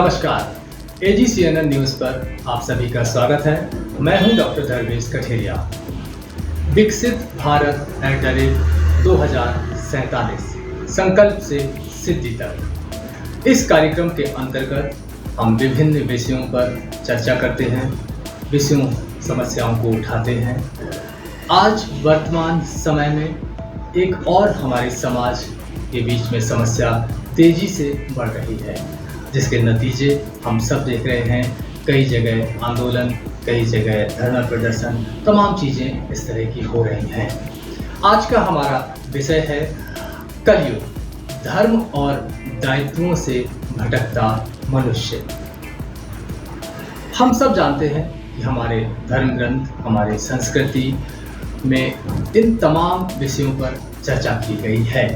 नमस्कार, AGCNN news पर आप सभी का स्वागत है। मैं हूं डॉक्टर धर्मेश कठेरिया। विकसित भारत @2047 संकल्प से सिद्धि तक इस कार्यक्रम के अंतर्गत हम विभिन्न विषयों पर चर्चा करते हैं, विषयों समस्याओं को उठाते हैं। आज वर्तमान समय में एक और हमारे समाज के बीच में समस्या तेजी से बढ़ रही है, जिसके नतीजे हम सब देख रहे हैं। कई जगह आंदोलन, कई जगह धरना प्रदर्शन, तमाम चीज़ें इस तरह की हो रही हैं। आज का हमारा विषय है कलयुग, धर्म और दायित्वों से भटकता मनुष्य। हम सब जानते हैं कि हमारे धर्म ग्रंथ, हमारी संस्कृति में इन तमाम विषयों पर चर्चा की गई है।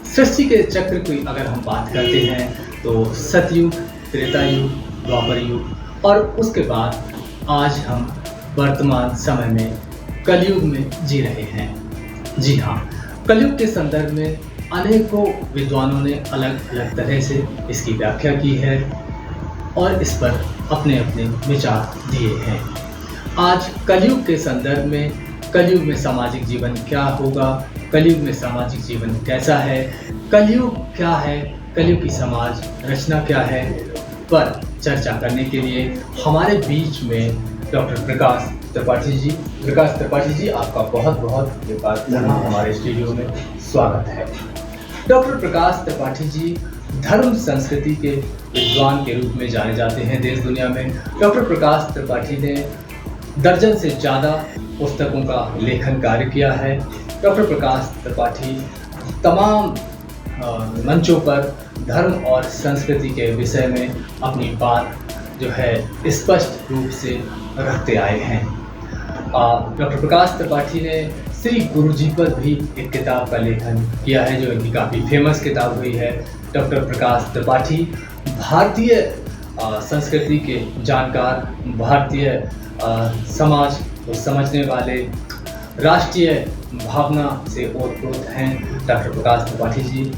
सृष्टि के चक्र की अगर हम बात करते हैं तो सतयुग, त्रेता युग, द्वापर युग और उसके बाद आज हम वर्तमान समय में कलयुग में जी रहे हैं। जी हाँ, कलयुग के संदर्भ में अनेकों विद्वानों ने अलग अलग तरह से इसकी व्याख्या की है और इस पर अपने अपने विचार दिए हैं। आज कलयुग के संदर्भ में, कलयुग में सामाजिक जीवन क्या होगा, कलयुग में सामाजिक जीवन कैसा है, कलयुग क्या है, कलयुग की समाज रचना क्या है, पर चर्चा करने के लिए हमारे बीच में डॉक्टर प्रकाश त्रिपाठी जी। प्रकाश त्रिपाठी जी, आपका बहुत बहुत हमारे स्टूडियो में स्वागत है। डॉक्टर प्रकाश त्रिपाठी जी धर्म संस्कृति के विद्वान के रूप में जाने जाते हैं देश दुनिया में। डॉक्टर प्रकाश त्रिपाठी ने दर्जन से ज़्यादा पुस्तकों का लेखन कार्य किया है। डॉक्टर प्रकाश त्रिपाठी तमाम मंचों पर धर्म और संस्कृति के विषय में अपनी बात जो है स्पष्ट रूप से रखते आए हैं। डॉक्टर प्रकाश त्रिपाठी ने श्री गुरु जी पर भी एक किताब का लेखन किया है, जो इनकी काफ़ी फेमस किताब हुई है। डॉक्टर प्रकाश त्रिपाठी भारतीय संस्कृति के जानकार, भारतीय समाज को समझने वाले, राष्ट्रीय भावना से ओतप्रोत हैं। डॉक्टर प्रकाश त्रिपाठी जी,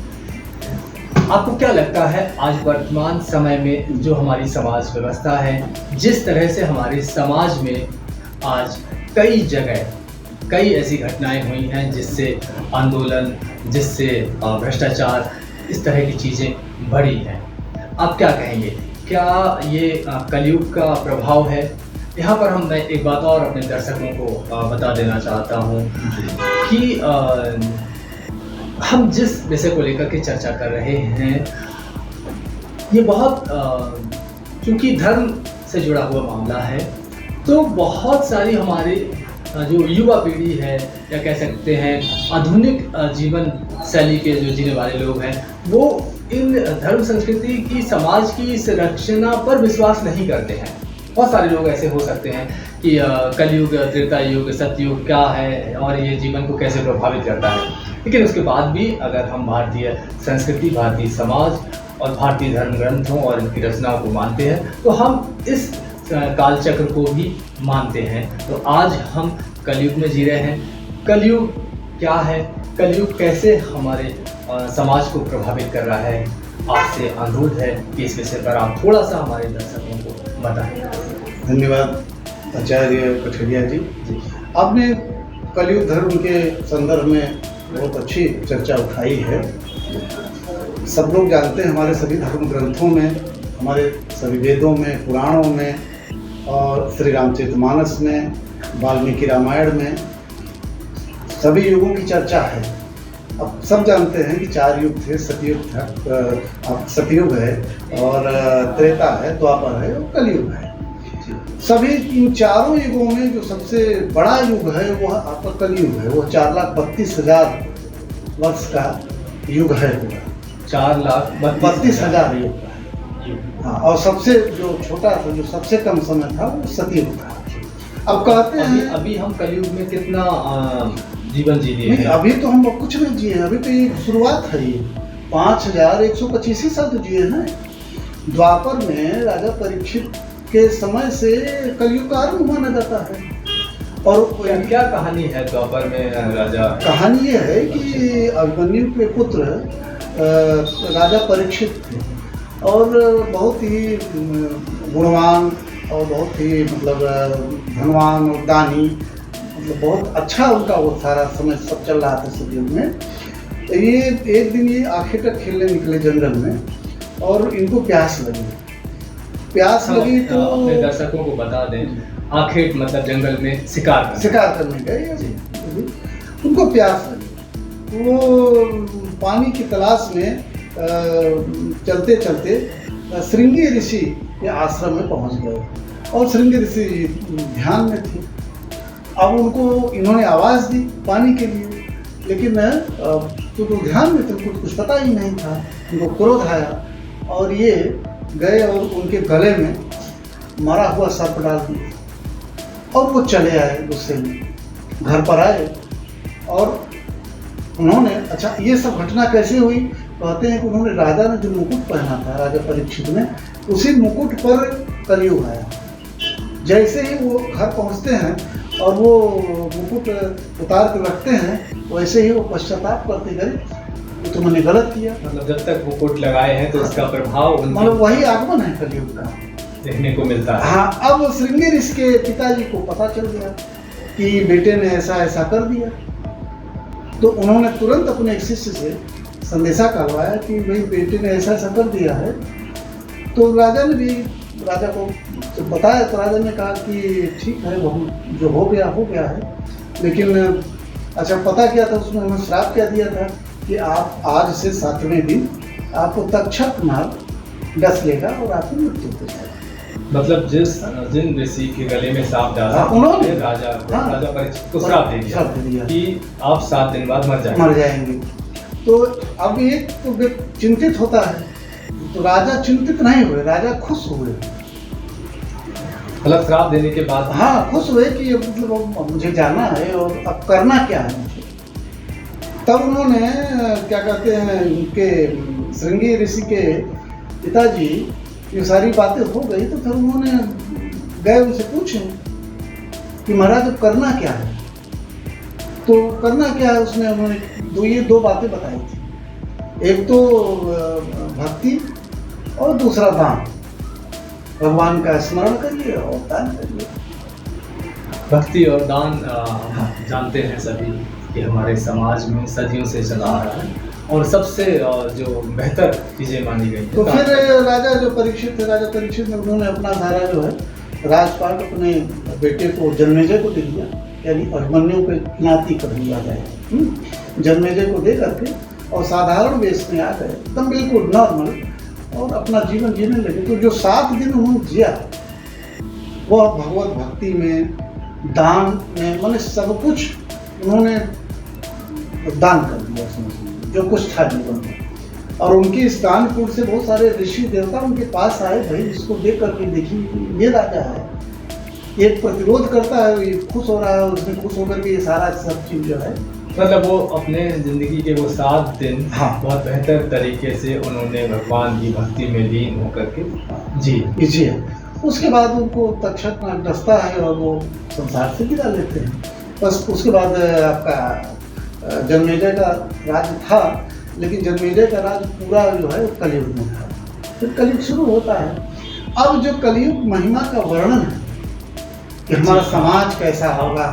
आपको क्या लगता है आज वर्तमान समय में जो हमारी समाज व्यवस्था है, जिस तरह से हमारे समाज में आज कई जगह कई ऐसी घटनाएं हुई हैं जिससे आंदोलन, जिससे भ्रष्टाचार, इस तरह की चीज़ें बढ़ी हैं, आप क्या कहेंगे? क्या ये कलयुग का प्रभाव है? यहाँ पर मैं एक बात और अपने दर्शकों को बता देना चाहता हूँ कि हम जिस विषय को लेकर के चर्चा कर रहे हैं, ये बहुत क्योंकि धर्म से जुड़ा हुआ मामला है, तो बहुत सारी हमारी जो युवा पीढ़ी है, या कह सकते हैं आधुनिक जीवन शैली के जो जीने वाले लोग हैं, वो इन धर्म संस्कृति की, समाज की संरचना पर विश्वास नहीं करते हैं। बहुत सारे लोग ऐसे हो सकते हैं कि कलयुग, त्रेता युग, सतयुग क्या है और ये जीवन को कैसे प्रभावित करता है। लेकिन उसके बाद भी अगर हम भारतीय संस्कृति, भारतीय समाज और भारतीय धर्म ग्रंथों और इनकी रचनाओं को मानते हैं, तो हम इस कालचक्र को भी मानते हैं। तो आज हम कलयुग में जी रहे हैं। कलयुग क्या है, कलयुग कैसे हमारे समाज को प्रभावित कर रहा है, आपसे अनुरोध है कि इस विषय पर आप थोड़ा सा हमारे दर्शकों को बताएं। धन्यवाद आचार्य कठेरिया जी। आपने कलयुग धर्म के संदर्भ में बहुत अच्छी चर्चा उठाई है। सब लोग जानते हैं, हमारे सभी धर्म ग्रंथों में, हमारे सभी वेदों में, पुराणों में और श्री रामचरितमानस में, वाल्मीकि रामायण में सभी युगों की चर्चा है। अब सब जानते हैं कि 4 युग थे। सतयुग था, सतयुग है, और त्रेता है, द्वापर है और कलयुग है। सभी इन चारों युगों में जो सबसे बड़ा युग है वो आपका कलयुग है। वो 4,32,000 वर्ष का युग है पूरा। 4,32,000 युग का है। हाँ, और सबसे जो छोटा था, जो सबसे कम समय था, वो सतयुग था। अब कहते हैं अभी हम कलयुग में कितना जीवन जी लिए हैं? अभी तो हम कुछ नहीं जिए हैं, अभी तो ये शुरुआत है। ये 5,125 ही साल तो जिए हैं। द्वापर में राजा परीक्षित के समय से कलयुग का आरंभ माना जाता है। और क्या कहानी है द्वापर में राजा? कहानी ये है कि अभिमन्यु के पुत्र राजा परीक्षित थे। और बहुत ही गुणवान और बहुत ही मतलब धनवान और दानी, मतलब बहुत अच्छा उनका वो सारा समय सब चल रहा था सतयुग में। ये एक दिन ये आखेट खेलने निकले जंगल में और इनको प्यास लगी तो अपने दर्शकों को बता दें, आखेट मतलब जंगल में शिकार करने गए। उनको प्यास लगी, वो पानी की तलाश में चलते चलते श्रृंगी ऋषि के आश्रम में पहुंच गए और श्रृंगी ऋषि ध्यान में थे। अब उनको इन्होंने आवाज़ दी पानी के लिए, लेकिन तो ध्यान में तुमको कुछ पता ही नहीं था। उनको क्रोध आया और ये गए और उनके गले में मरा हुआ सर्प डाल दिया और वो चले आए गुस्से में। घर पर आए और उन्होंने, अच्छा ये सब घटना कैसे हुई? कहते हैं कि उन्होंने राजा ने जो मुकुट पहना था, राजा परीक्षित ने, उसी मुकुट पर कलयुग आया। जैसे ही वो घर पहुंचते हैं और वो मुकुट उतार कर रखते हैं, वैसे ही वो पश्चाताप करते गए कि तुमने गलत किया। मतलब जब तक मुकुट लगाए हैं तो इसका प्रभाव मतलब वही आगमन है कलयुग का, देखने को मिलता है। हाँ, अब श्रृंगी ऋषि के पिताजी को पता चल गया कि बेटे ने ऐसा ऐसा कर दिया, तो उन्होंने तुरंत अपने एक शिष्य से संदेशा करवाया कि भाई बेटे ने ऐसा ऐसा कर दिया है। तो राजा ने भी राजा को जब बताया तो राजा ने कहा कि ठीक है, जो हो गया है, लेकिन अच्छा पता क्या था उसमें? उन्होंने श्राप क्या दिया था कि आप आज से 7वें दिन आपको तक्षक नाग डस लेगा और आपकी मृत्यु हो जाएगी। मतलब जिन ऋषि के गले में सांप डाला उन्होंने राजा परीक्षित को श्राप दे दिया कि आप 7 दिन बाद मर जाएंगे। तो अब एक तो चिंतित होता है, तो राजा चिंतित नहीं हुए, राजा खुश हुए। मतलब श्राप देने के बाद हाँ, खुश हुए कि मतलब मुझे जाना है और अब करना क्या है मुझे। तब उन्होंने क्या कहते हैं, उनके श्रृंगी ऋषि के पिताजी, ये सारी बातें हो गई तो फिर उन्होंने गए उनसे पूछे कि महाराज अब करना क्या है? तो करना क्या है उसमें उन्होंने ये दो बातें बताई थी, एक तो भक्ति और दूसरा दान। भगवान का स्मरण करिए और दान करिए। भक्ति और दान जानते हैं सभी कि हमारे समाज में सदियों से चला आ रहा है और सबसे जो बेहतर चीज़ें मानी गई। तो फिर राजा परीक्षित ने उन्होंने अपना सारा जो है राजपाट अपने बेटे को जन्मेजय को दे दिया, यानी अभिमन्यु के नाती कर दिया जाए। जन्मेजय को दे करके और साधारण वेश में आ गए, एकदम बिल्कुल नॉर्मल, और अपना जीवन जीने लगे। तो जो 7 दिन उन्होंने जिया वह भगवत भक्ति में, दान में, माने सब कुछ उन्होंने दान कर दिया उसमें जो कुछ था जीवन में। और उनके इस दान पुण्य से बहुत सारे ऋषि देवता उनके पास आए, भाई इसको देख करके देखिए ये राजा है, ये प्रतिरोध करता है, ये खुश हो रहा है, उसने खुश होकर के ये सारा सब चीज जो है, मतलब वो अपने जिंदगी के वो 7 दिन बहुत बेहतर तरीके से उन्होंने भगवान की भक्ति में लीन होकर के जी है। उसके बाद उनको तक्षक नाग डसता है और वो संसार से विदा लेते हैं। बस उसके बाद आपका जन्मेजय का राज था, लेकिन जन्मेजय का राज पूरा जो है कलयुग में था। फिर कलयुग शुरू होता है। अब जो कलयुग महिमा का वर्णन है कि हमारा समाज कैसा होगा,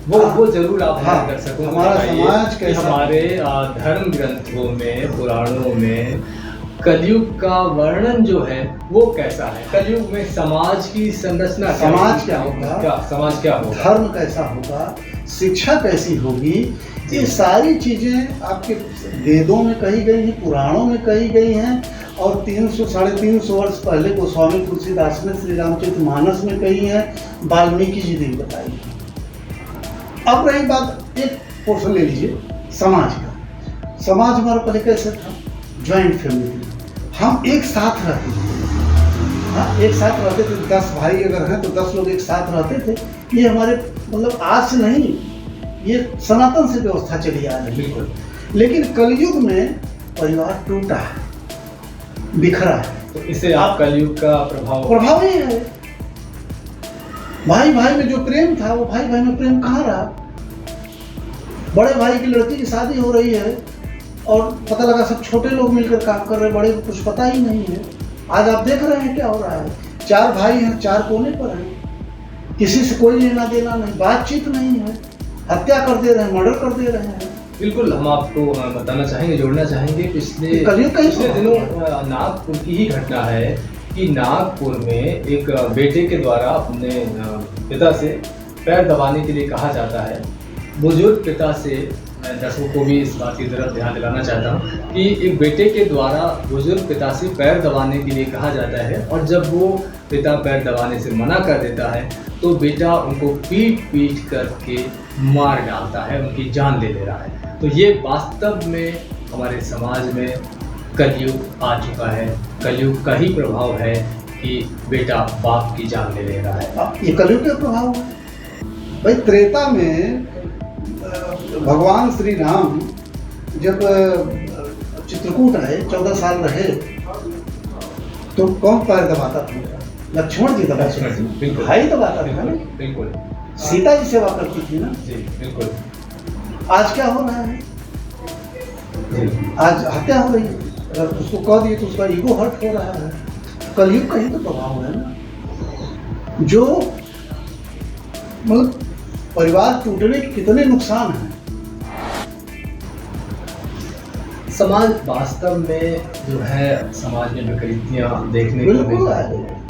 वो जरूर आप कर सको। हमारा समाज कैसा, हमारे धर्म ग्रंथों में, पुराणों में कलयुग का वर्णन जो है वो कैसा है? कलयुग में समाज की संरचना, समाज क्या होगा, समाज क्या होगा, धर्म कैसा होगा, शिक्षा कैसी होगी, ये सारी चीजें आपके वेदों में कही गई हैं, पुराणों में कही गई हैं। और 300-350 वर्ष पहले गोस्वामी तुलसीदास ने श्री रामचरितमानस में कही है, वाल्मीकि जी ने बताई है। अब रही बात, एक पोर्शन ले लीजिए समाज का। समाज हमारा पहले कैसे था? ज्वाइंट फैमिली, हम एक साथ रहते थे। हाँ, एक साथ रहते थे। 10 भाई अगर हैं तो 10 लोग एक साथ रहते थे। ये हमारे मतलब आज से नहीं, ये सनातन से व्यवस्था चली आ रही है। बिल्कुल। लेकिन कलयुग में परिवार टूटा है, बिखरा है। तो इसे आप कलयुग का प्रभाव ही है। भाई भाई में जो प्रेम था वो भाई भाई में प्रेम कहाँ रहा? बड़े भाई की लड़की की शादी हो रही है और पता लगा सब छोटे लोग मिलकर काम कर रहे हैं, बड़े को कुछ पता ही नहीं है। आज आप देख रहे हैं क्या हो रहा है, 4 भाई हैं, 4 कोने पर हैं, किसी से कोई लेना देना नहीं, बातचीत नहीं है, हत्या कर दे रहे हैं, मर्डर कर दे रहे हैं। बिल्कुल, हम आपको बताना चाहेंगे, जोड़ना चाहेंगे पिछले दिनों नागपुर की ही घटना है कि नागपुर में एक बेटे के द्वारा अपने पिता से पैर दबाने के लिए कहा जाता है। बुजुर्ग पिता से, मैं दर्शकों को भी इस बात की तरफ ध्यान दिलाना चाहता हूँ कि एक बेटे के द्वारा बुजुर्ग पिता से पैर दबाने के लिए कहा जाता है, और जब वो पिता पैर दबाने से मना कर देता है तो बेटा उनको पीट करके मार डालता है, उनकी जान ले रहा है। तो ये वास्तव में हमारे समाज में कलयुग आ चुका है, कलयुग का ही प्रभाव है कि बेटा बाप की जान ले रहा है। ये कलयुग का प्रभाव है भाई। त्रेता में भगवान श्री राम जब चित्रकूट रहे, 14 साल रहे, तो कौन पैर दबाता था? लक्ष्मण जी दबाते थे, भाई दबाता था ना। बिल्कुल, सीता जी सेवा करती थी ना। जी बिल्कुल। आज क्या हो रहा है? आज हत्या हो रही है, अगर उसको कह दिए तो उसका ईगो हर्ट हो रहा है। कलयुग का ही तो प्रभाव है ना, जो मतलब परिवार टूटने के कितने नुकसान हैं। समाज वास्तव में जो है, समाज में विकृतियाँ देखने को मिल रही है,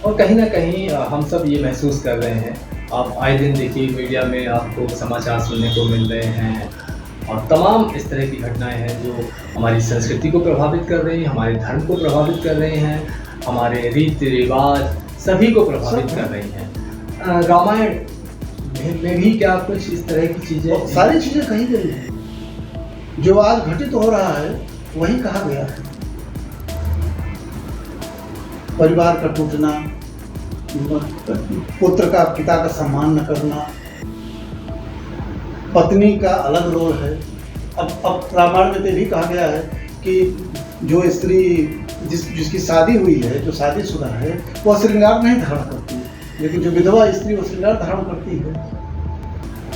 और कहीं ना कहीं हम सब ये महसूस कर रहे हैं। आप आए दिन देखिए मीडिया में आपको समाचार सुनने को मिल रहे हैं, और तमाम इस तरह की घटनाएं हैं जो हमारी संस्कृति को प्रभावित कर रही हैं, हमारे धर्म को प्रभावित कर रही हैं, हमारे रीति रिवाज सभी को प्रभावित कर रही हैं। रामायण में भी क्या कुछ इस तरह की चीज़ें, सारी चीज़ें कही गई हैं। जो आज घटित हो रहा है वही कहा गया है। परिवार का टूटना, पुत्र का पिता का सम्मान न करना, पत्नी का अलग रोल है। अब रामायण में तो भी कहा गया है कि जो स्त्री जिसकी शादी हुई है, जो शादीशुदा है, वह श्रृंगार नहीं धारण करती, लेकिन जो विधवा स्त्री वो श्रृंगार धारण करती है।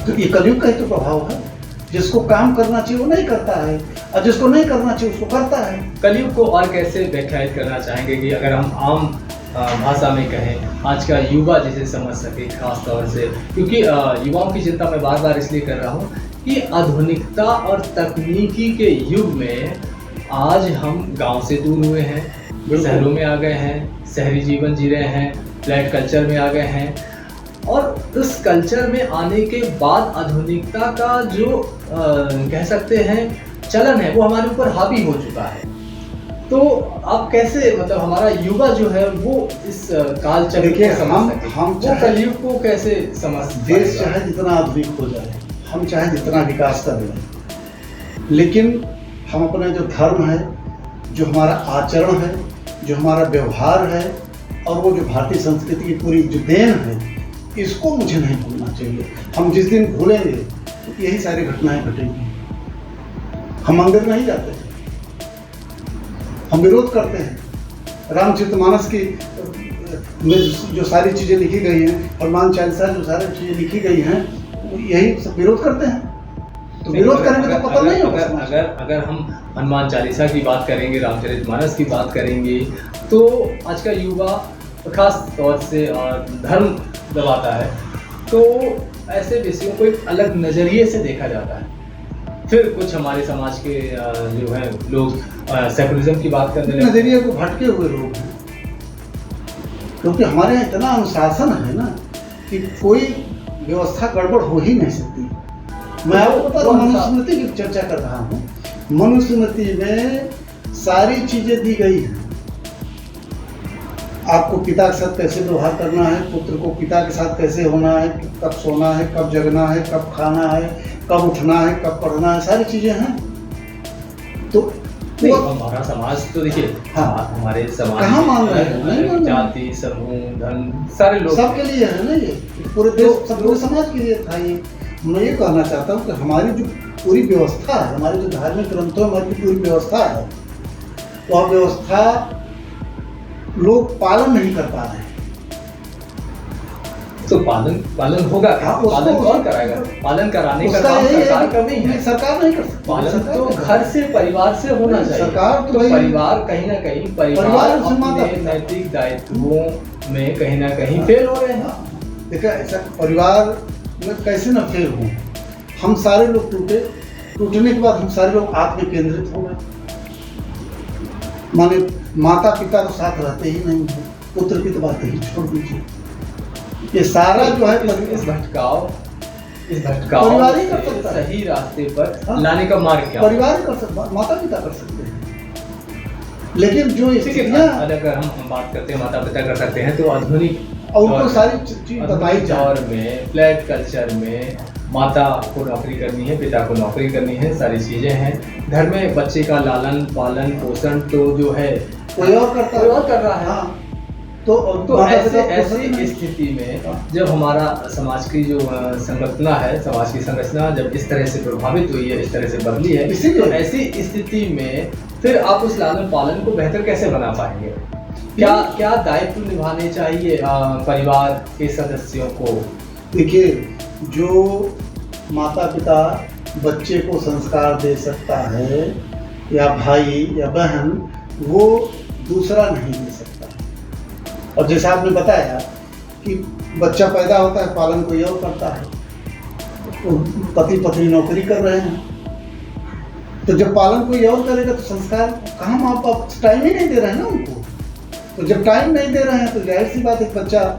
तो ये कलयुग का ही तो प्रभाव है। जिसको काम करना चाहिए वो नहीं करता है, और जिसको नहीं करना चाहिए उसको करता है। कलयुग को और कैसे व्याख्यायित करना चाहेंगे कि अगर हम आम भाषा में कहें, आज का युवा जिसे समझ सके, खास तौर से क्योंकि युवाओं की चिंता मैं बार बार इसलिए कर रहा हूँ कि आधुनिकता और तकनीकी के युग में आज हम गांव से दूर हुए हैं, शहरों में आ गए हैं, शहरी जीवन जी रहे हैं, फ्लैट कल्चर में आ गए हैं, और उस कल्चर में आने के बाद आधुनिकता का जो कह सकते हैं चलन है वो हमारे ऊपर हावी हो चुका है। तो आप कैसे, मतलब हमारा युवा जो है वो इस काल चक्र को समझ सके, हम वो कलयुग को कैसे समझ? देश चाहे जितना आधुनिक हो जाए, हम चाहे जितना विकास कर लें, लेकिन हम अपने जो धर्म है, जो हमारा आचरण है, जो हमारा व्यवहार है, और वो जो भारतीय संस्कृति की पूरी जो देन है, इसको मुझे नहीं भूलना चाहिए। हम जिस दिन भूलेंगे तो यही सारी घटनाएं घटेंगी। हम मंदिर नहीं जाते हैं, हम विरोध करते हैं। रामचरितमानस की में जो सारी चीज़ें लिखी गई हैं, हनुमान चालीसा जो सारी चीज़ें लिखी गई हैं, यही सब विरोध करते हैं। तो विरोध करेंगे तो पता नहीं होगा। अगर हम हनुमान चालीसा की बात करेंगे, रामचरितमानस की बात करेंगे, तो आज का युवा खास तौर से धर्म दबाता है, तो ऐसे विषयों को एक अलग नज़रिए से देखा जाता है। फिर कुछ हमारे समाज के जो है लोग सेकुलरिज्म की बात करने लगे। नज़रिए को भटके हुए लोग हैं, क्योंकि हमारे यहाँ इतना अनुशासन है ना कि कोई व्यवस्था गड़बड़ हो ही नहीं सकती। मैं आपको पता मनुस्मृति की चर्चा कर रहा हूँ। मनुस्मृति में सारी चीज़ें दी गई हैं। आपको पिता के साथ कैसे व्यवहार करना है, पुत्र को पिता के साथ कैसे होना है, कब सोना है, कब जगना है, कब खाना है, कब उठना है, कब पढ़ना है, सारी चीज़ें हैं। तो हमारा समाज तो देखिए, हाँ, हमारे समाज कहाँ मान रहे हैं? जाति, समूह, धर्म, सारे लोग सबके लिए है ना, ये पूरे देश, सब पूरे समाज के लिए था। ये मैं ये कहना चाहता हूँ कि हमारी जो पूरी व्यवस्था है, हमारी जो धार्मिक ग्रंथों में हमारी पूरी व्यवस्था है, वह व्यवस्था लोग पालन नहीं कर पा रहे हैं। तो पालन होगा क्या? हाँ, उसको- पालन कौन कराएगा? पालन कराने का उसका काम यही है सरकार कि का नहीं है। सरकार नहीं कर सकती। पालन सरकार तो नहीं- घर से, परिवार से होना चाहिए। सरकार तो तो भाई- परिवार कहीं ना कहीं परिवार से माता अपने पिता। नैतिक दायित्वों में कहीं ना कहीं फेल हो रहे हैं। देखा ऐसा परिवार में कैसे न फेल हो, हम सारे लोग टूटने के बाद हम सारे लोग आत्म केंद्रित हो गए। माने माता पिता तो साथ रहते ही नहीं है, पुत्र की तो बात ही छोड़ दीजिए। ये सारा जो है इस भटकाव परिवार ही कर से सकता है। सही रास्ते पर हाँ। लाने का मार्ग क्या? परिवार ही कर सकता, माता पिता कर सकते हैं। लेकिन जो ठीक है, स्थितियाँ अगर हम बात करते हैं माता पिता कर सकते हैं, तो आधुनिक और उनको दौर- सारी चीज बताई आधुनिक जाए। दौर में फ्लैट कल्चर में माता को नौकरी करनी है, पिता को नौकरी करनी है, सारी चीजें हैं। घर में बच्चे का लालन पालन पोषण तो जो है कोई और करता है। कोई और कर रहा है। हाँ। तो तो ऐसे पिता को पसंद ऐसी नहीं। स्थिति में जब हमारा समाज की जो संरचना है, समाज की संरचना जब इस तरह से प्रभावित हुई है, इस तरह से बदली है, इसीलिए- तो ऐसी स्थिति में फिर आप उस लालन पालन को बेहतर कैसे बना पाएंगे? क्या दायित्व निभाने चाहिए परिवार के सदस्यों को? देखिए, जो माता पिता बच्चे को संस्कार दे सकता है, या भाई या बहन, वो दूसरा नहीं दे सकता। और जैसा आपने बताया कि बच्चा पैदा होता है, पालन कोई और करता है, तो पति पत्नी नौकरी कर रहे हैं, तो जब पालन कोई और करेगा तो संस्कार कहाँ, माँ बाप टाइम ही नहीं दे रहे हैं ना उनको। तो जब टाइम नहीं दे रहे हैं तो जाहिर सी बात है बच्चा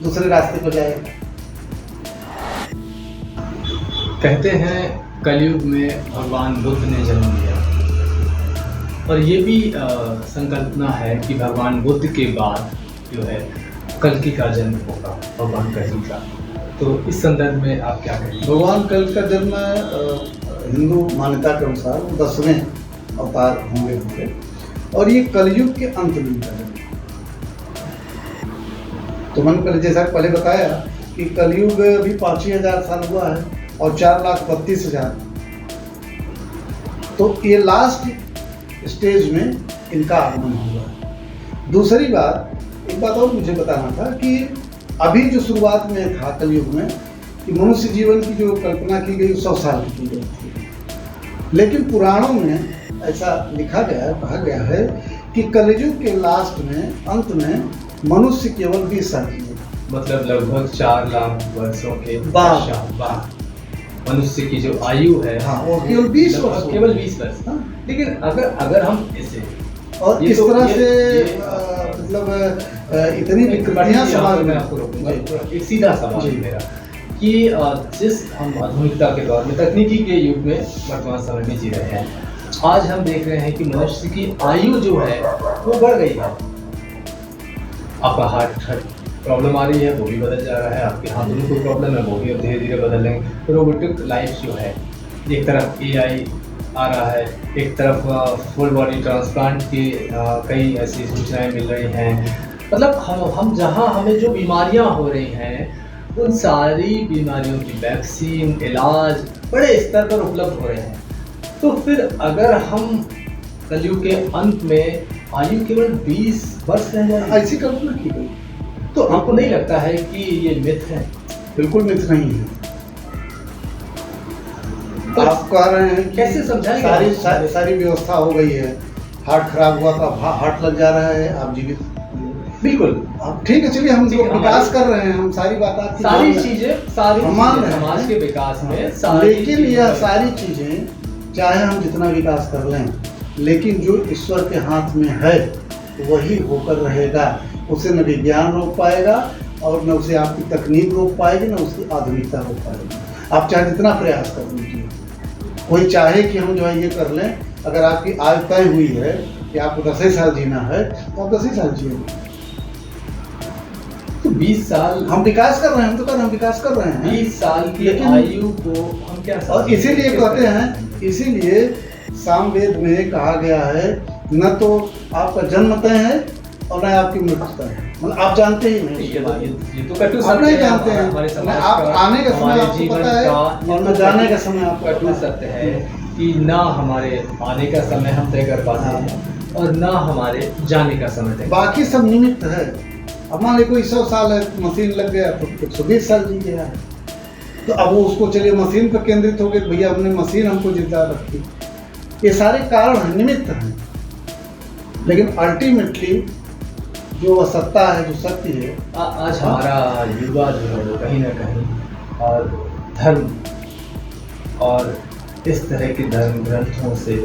दूसरे रास्ते पर जाएगा। कहते हैं कलयुग में भगवान बुद्ध ने जन्म लिया, और ये भी संकल्पना है कि भगवान बुद्ध के बाद जो है कल्कि का जन्म होगा, भगवान कल्कि का। तो इस संदर्भ में आप क्या कहेंगे? भगवान कल्कि का जन्म हिंदू मान्यता के अनुसार 10वें अवतार होंगे, और ये कलयुग के अंत में इनका जन्म। तो मैंने पहले जैसा पहले बताया कि कलयुग भी 5,000 साल हुआ है और 4,32,000। तो ये लास्ट स्टेज में इनका आगमन हुआ। दूसरी बात, एक बात और मुझे बताना था कि अभी जो शुरुआत में था कलयुग में कि मनुष्य जीवन की जो कल्पना की गई 100 साल की गई थी, लेकिन पुराणों में ऐसा लिखा गया है, कहा गया है कि कलयुग के लास्ट में, अंत में मनुष्य केवल 20 साल की है। मतलब लगभग 4 लाख वर्षों के बाद। बाद मनुष्य की जो आयु है, हाँ, वो केवल 20 वर्ष लगभग केवल 20 वर्ष। हाँ। लेकिन अगर हम इसे और ये इस तो- तरह ये- से ये- मतलब इतनी विकृतियां समाज में। एक सीधा सवाल जी। है मेरा कि जिस हम आधुनिकता के दौर में, तकनीकी के युग में वर्तमान समय में जी रहे हैं, आज हम देख रहे हैं कि मनुष्य की आयु जो है वो बढ़ गई है। आपका हार्ट प्रॉब्लम आ रही है, वो भी बदल जा रहा है। आपके हाथों में कोई प्रॉब्लम है, वो भी अब धीरे धीरे बदल लेंगे। रोबोटिक लाइफ जो है, एक तरफ AI आ रहा है, एक तरफ फुल बॉडी ट्रांसप्लांट की कई ऐसी सूचनाएं मिल रही हैं। मतलब हम जहां हमें जो बीमारियां हो रही हैं, उन सारी बीमारियों की वैक्सीन, इलाज बड़े स्तर पर उपलब्ध हो रहे हैं। तो फिर अगर हम कलयुग के अंत में आयु केवल 20 वर्ष रह जाए, ऐसी कल्पना की गई। तो आपको नहीं लगता है कि ये मिथ है? बिल्कुल मिथ नहीं है। तो आप कह रहे हैं कि कैसे समझाएंगे? सारी व्यवस्था हो गई है, हार्ट खराब हुआ तो हार्ट लग जा रहा है, आप जीवित। बिल्कुल, अब ठीक है, चलिए हम ठीक है, विकास कर रहे हैं, हम सारी बात आपकी सारी मान रहे हैं। चीजें हम मान रहे हैं। समाज के विकास में सारी लेकिन चीजें- यह सारी चीजें चाहे हम जितना विकास कर लें, लेकिन जो ईश्वर के हाथ में है वही होकर रहेगा। उसे न विज्ञान रोक पाएगा और न उसे आपकी तकनीक रोक पाएगी, न उसकी आधुनिकता रोक पाएगी। आप चाहे जितना प्रयास कर लीजिए, कोई चाहे कि हम जो है ये कर लें, अगर आपकी आयु तय हुई है कि आपको 10 साल जीना है तो आप 10 साल जिएंगे। तो 20 साल, हम विकास कर रहे हैं, हम तो कर रहे हैं, हम विकास कर रहे हैं। 20 साल की लेकिन- आयु को हम क्या और इसीलिए कहते हैं, इसीलिए सामवेद में कहा गया है, न तो आपका जन्म तय है और न आपकी मृत्यु तय है। मतलब आप जानते ही नहीं। ये तो कटु आप सत्य नहीं है, जानते हैं। हमारे समाज आप का, आने का समय हमारे आपको जीवन पता है का, और ये न तो जाने का समय आपको कटु पता है। सत्य है कि ना हमारे आने का समय हम तय कर पाते हैं और ना हमारे जाने का समय तय। बाकी सब निमित्त है। अब मान लीजिए कोई 100 साल है, मशीन लग गया तो 120 साल जी गया है, तो अब वो उसको चलिए मशीन पर केंद्रित हो गए, भैया हमने मशीन हमको जिंदा रखी। ये सारे कारण हैं, निमित्त हैं, लेकिन अल्टीमेटली जो वह सत्ता है, जो सत्य है। आज हमारा युवा जो है वो कहीं ना कहीं और धर्म और इस तरह के धर्म ग्रंथों से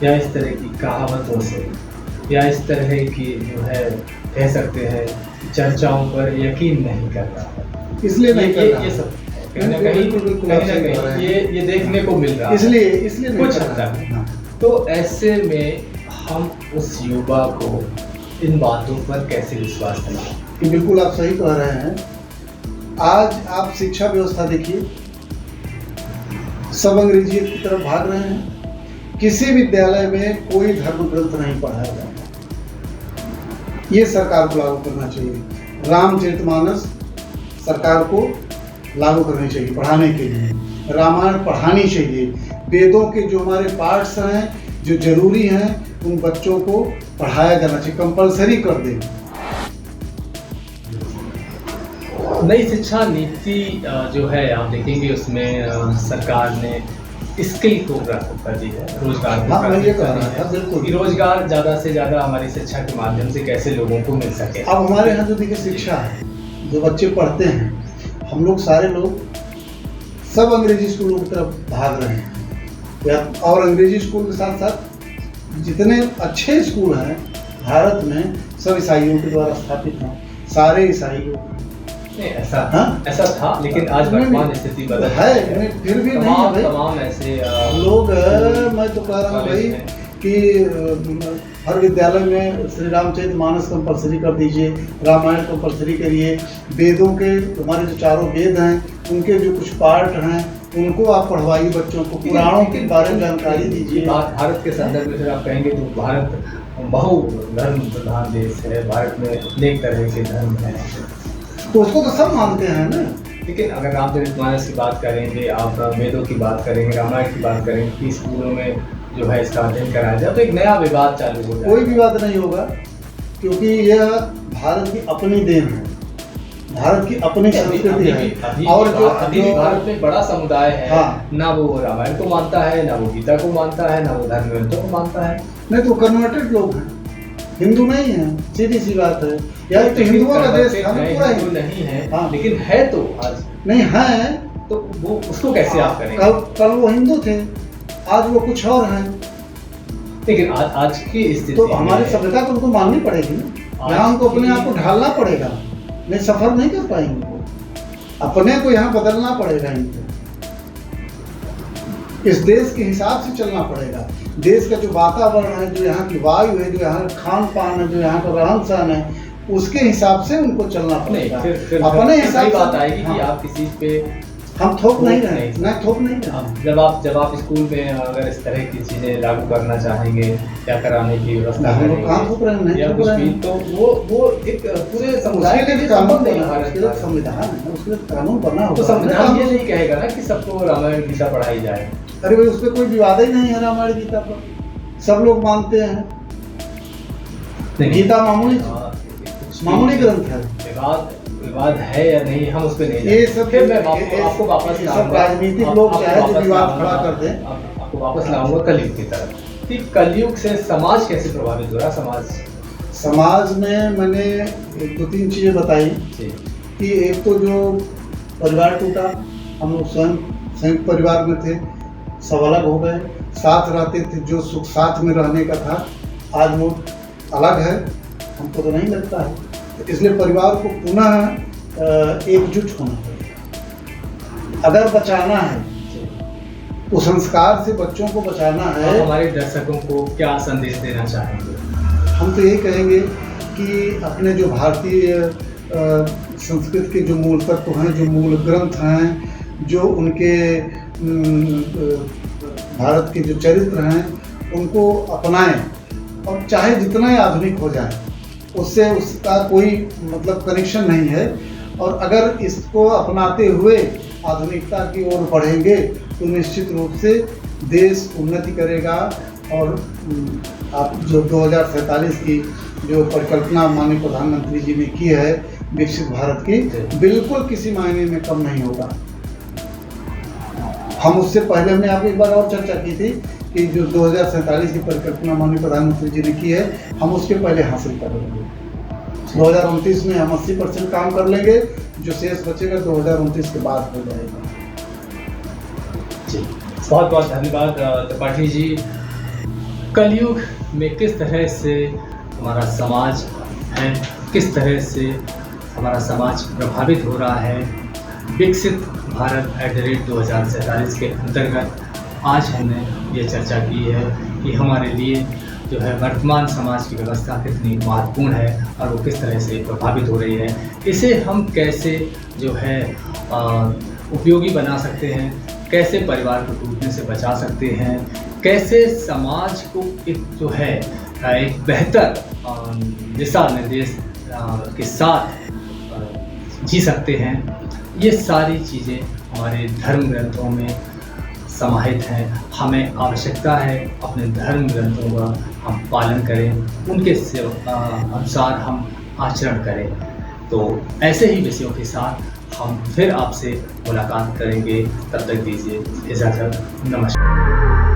या इस तरह की कहावतों से या इस तरह की जो है कह सकते हैं चर्चाओं पर यकीन नहीं कर रहा है। इसलिए नहीं कर रहा ये सब कहीं ना कहीं ये देखने को मिल रहा है, इसलिए कुछ हद तक। तो ऐसे में हम उस युवा को इन बातों पर कैसे विश्वास दिलाएं? बिल्कुल आप सही कह रहे हैं। आज आप शिक्षा व्यवस्था देखिए, सब अंग्रेजी की तरफ भाग रहे हैं। किसी विद्यालय में कोई धर्म ग्रंथ नहीं पढ़ाया जाता। ये सरकार को लागू करना चाहिए। रामचरितमानस सरकार को लागू करनी चाहिए पढ़ाने के लिए। रामायण पढ़ानी चाहिए। वेदों के जो हमारे पार्ट्स हैं, जो जरूरी हैं, उन बच्चों को पढ़ाया जाना चाहिए, कंपलसरी कर दें। नई शिक्षा नीति जो है आप देखेंगे उसमें सरकार ने स्किल को प्राथमिकता दी है, रोजगार को प्राथमिकता दी है। बिल्कुल कि रोजगार ज़्यादा से ज़्यादा हमारी शिक्षा के माध्यम से कैसे लोगों को मिल सके। अब हमारे यहाँ जो देखिए शिक्षा है, जो बच्चे पढ़ते हैं, हम लोग सारे लोग सब अंग्रेजी स्कूलों की तरफ भाग रहे हैं या और अंग्रेजी स्कूल के साथ साथ जितने अच्छे स्कूल हैं भारत में, सब ईसाइयों के द्वारा स्थापित हैं। सारे ईसाइयों नहीं, ऐसा था, लेकिन आज वर्तमान स्थिति बदल है। फिर भी तमाम ऐसे लोग, मैं तो कह रहा हूँ भाई कि हर विद्यालय में श्री रामचरितमानस कंपलसरी कर दीजिए, रामायण कंपलसरी करिए। वेदों के हमारे जो चारों वेद हैं, उनके जो कुछ पार्ट हैं, उनको आप पढ़वाइए बच्चों को। पुराणों के बारे में जानकारी दीजिए। भारत के संदर्भ में आप कहेंगे तो भारत बहु धर्म प्रधान देश है। भारत में अनेक तरह के धर्म हैं, तो उसको तो सब मानते हैं ना। लेकिन अगर रामचरितमानस की बात करेंगे, आप वेदों की बात करेंगे, रामायण की बात करेंगे कि स्कूलों में जो है इसका अध्ययन कराया जाए, तो एक नया विवाद चालू हो जाए। कोई विवाद नहीं होगा, क्योंकि यह भारत की अपनी देन है, भारत की अपनी संस्कृति है। और जो भारत में बड़ा समुदाय है, हाँ, ना वो रामायण को मानता है, ना वो गीता को मानता है, ना वो धर्म ग्रंथों को मानता है। नहीं तो कन्वर्टेड लोग हैं, हिंदू नहीं है, सीधी सी बात है। यार तो हिंदुओं का देश था, पूरा हिंदू नहीं है। हाँ, लेकिन है तो आज नहीं है, तो वो उसको कैसे आप करेंगे? कल वो हिंदू थे, आज वो कुछ और हैं। लेकिन आज की स्थिति तो हमारी सभ्यता को उनको माननी पड़ेगी ना, यहाँ उनको अपने आप को ढालना पड़ेगा। नहीं सफर नहीं कर पाएंगे उनको, अपने को यहाँ बदलना पड़ेगा। इनको इस देश के हिसाब से चलना पड़ेगा। देश का जो वातावरण है, जो यहाँ की वायु है, जो यहाँ का खान पान है, जो यहाँ का रहन सहन है, उसके हिसाब से उनको चलना पड़ेगा। अपने हिसाब से बात आएगी कि आप किसी पे हम थोप नहीं रहे, नहीं थोप नहीं रहे। जब आप स्कूल में अगर इस तरह की चीजें लागू करना चाहेंगे या कराने की व्यवस्था करेंगे या कुछ भी, तो वो एक पूरे समुदाय के लिए कानून नहीं है, उसके संविधान है, उसके कानून बना तो संविधान ये नहीं कहेगा ना कि सबको रामायण गीता पढ़ाई जाए। अरे भाई, उस पर कोई विवाद ही नहीं है। रामायण गीता पर सब लोग मानते हैं। गीता मामूली ग्रंथ है। विवाद है या नहीं, हम उस पर नहीं। ये सब फिर मैं आपको वापस सब राजनीतिक लोग चाहे जो विवाद खड़ा कर दें। आपको वापस लाऊंगा कलयुग की तरफ कि कलयुग से समाज कैसे प्रभावित हो रहा। समाज में मैंने 2-3 चीजें बताई कि एक तो जो परिवार टूटा, हम लोग संयुक्त परिवार में थे, सब अलग हो गए। साथ रहते थे, जो सुख साथ में रहने का था, आज वो अलग है, हमको तो नहीं लगता है। तो इसलिए परिवार को पुनः एकजुट होना पड़ेगा। अगर बचाना है, उस संस्कार से बच्चों को बचाना है। हमारे दर्शकों को क्या संदेश देना चाहेंगे? हम तो यही कहेंगे कि अपने जो भारतीय संस्कृत के जो मूल तत्व हैं, जो मूल ग्रंथ हैं, जो उनके भारत के जो चरित्र हैं, उनको अपनाएं। और चाहे जितना ही आधुनिक हो जाए, उससे उसका कोई मतलब कनेक्शन नहीं है। और अगर इसको अपनाते हुए आधुनिकता की ओर बढ़ेंगे तो निश्चित रूप से देश उन्नति करेगा। और आप जो 2047 की जो परिकल्पना माननीय प्रधानमंत्री जी ने की है विकसित भारत की, बिल्कुल किसी मायने में कम नहीं होगा। हम उससे पहले हमने आपको एक बार और चर्चा की थी कि जो 2047 की परिकल्पना माननीय प्रधानमंत्री जी ने की है, हम उसके पहले हासिल कर लेंगे। 2029 में हम 80% काम कर लेंगे, जो शेष बचेगा 2029 के बाद हो जाएगा। जी, बहुत बहुत धन्यवाद त्रिपाठी जी। कलयुग में किस तरह से हमारा समाज है, किस तरह से हमारा समाज प्रभावित हो रहा है, विकसित भारत @2047 के अंतर्गत आज हमने ये चर्चा की है कि हमारे लिए जो है वर्तमान समाज की व्यवस्था कितनी महत्वपूर्ण है और वो किस तरह से प्रभावित हो रही है। इसे हम कैसे जो है उपयोगी बना सकते हैं, कैसे परिवार को टूटने से बचा सकते हैं, कैसे समाज को एक जो है एक बेहतर दिशा निर्देश के साथ जी सकते हैं, ये सारी चीज़ें हमारे धर्म ग्रंथों में समाहित हैं। हमें आवश्यकता है अपने धर्म ग्रंथों का हम पालन करें, उनके अनुसार हम आचरण करें। तो ऐसे ही विषयों के साथ हम फिर आपसे मुलाकात करेंगे। तब तक दीजिए इजाज़त। नमस्कार।